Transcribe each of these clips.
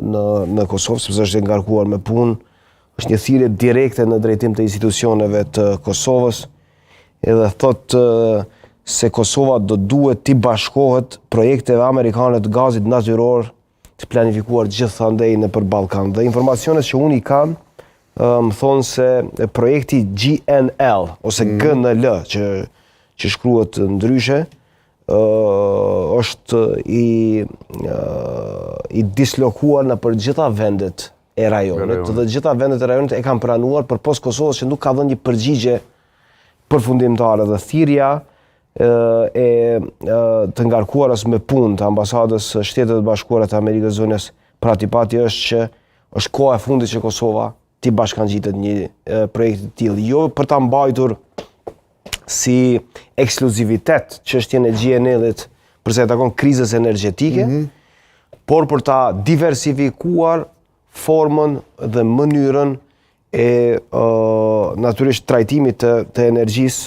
në Kosovë, sepse është ngarkuar me punë, është një thirrje direkte në drejtim të institucioneve të Kosovës, edhe thotë se Kosova do duhet t'i bashkohet projekteve amerikane të gazit natyror të planifikuar gjithandej nëpër Ballkan. Dhe informacionet që unë i kam më thonë se projekti GNL ose GNL që shkruhet ndryshe është i dislokuar nëpër gjitha vendet e rajonit dhe gjitha vendet e rajonit e kanë pranuar përpos Kosovës që nuk ka dhënë një përgjigje përfundimtare dhe thirrja të ngarkuarës me punë të ambasadës Shtetet e Bashkuara të Amerikës Zonës për atipati është që është koha e fundit që Kosova t'i bashkangjitet një projekt të tillë, jo për ta mbajtur si ekskluzivitet çështjen e GNL-it për sa i takon krizës energjetike, por për ta diversifikuar formën dhe mënyrën e natyrisht trajtimit të energjisë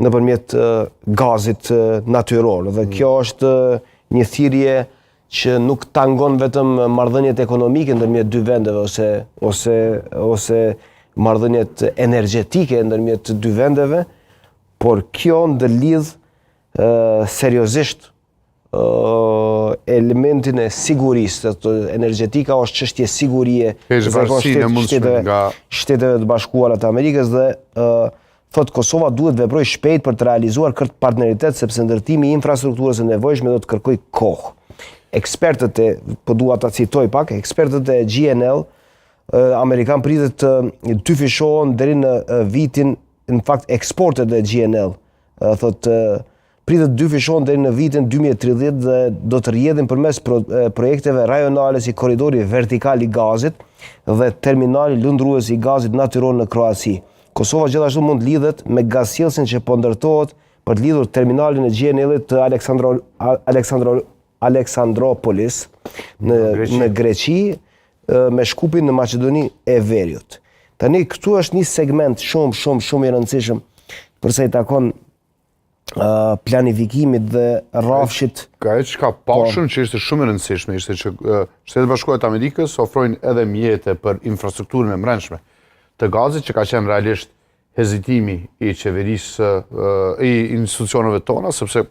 nëpërmjet gazit natyror. Dhe kjo është një thirrje që nuk tangon vetëm marrëdhëniet ekonomike ndërmjet dy vendeve ose marrëdhëniet energjetike ndërmjet dy vendeve, por kjo ndërlidh seriozisht elementin e sigurisë. Energjetika është çështje sigurie Shteteve të Bashkuara të Amerikës dhe thotë Kosova duhet veproj shpejt për të realizuar këtë partneritet sepse ndërtimi i infrastrukturës së nevojshme do të kërkoj kohë. Ekspertët po dua ta citoj pak, ekspertët e GNL amerikan pritet të dyfishohen deri në vitin, në fakt eksportet e GNL thotë pritet dyfishohen deri në vitin 2030 dhe do të rrjedhin përmes projekteve rajonale si korridori vertikal i gazit dhe terminali lundrues i gazit natyror në Kroaci. Kosova gjithashtu mund lidhet me gazsjellsin që po ndërtohet për të lidhur terminalin e GNL-it të Aleksandropolis në Greqi me shkupin në Maqedoni e Veriut. Tani këtu është një segment shumë i rëndësishëm për sa i takon planifikimit dhe rrafshit. Ka e që ka pashën që ishte shumë i rëndësishme, ishte që Shtetet Bashkuara të Amerikës ofrojnë edhe mjete për infrastrukturën e mbrëmshme të gazit, që ka qenë realisht hezitimi i qeverisë, i institucioneve tona, sepse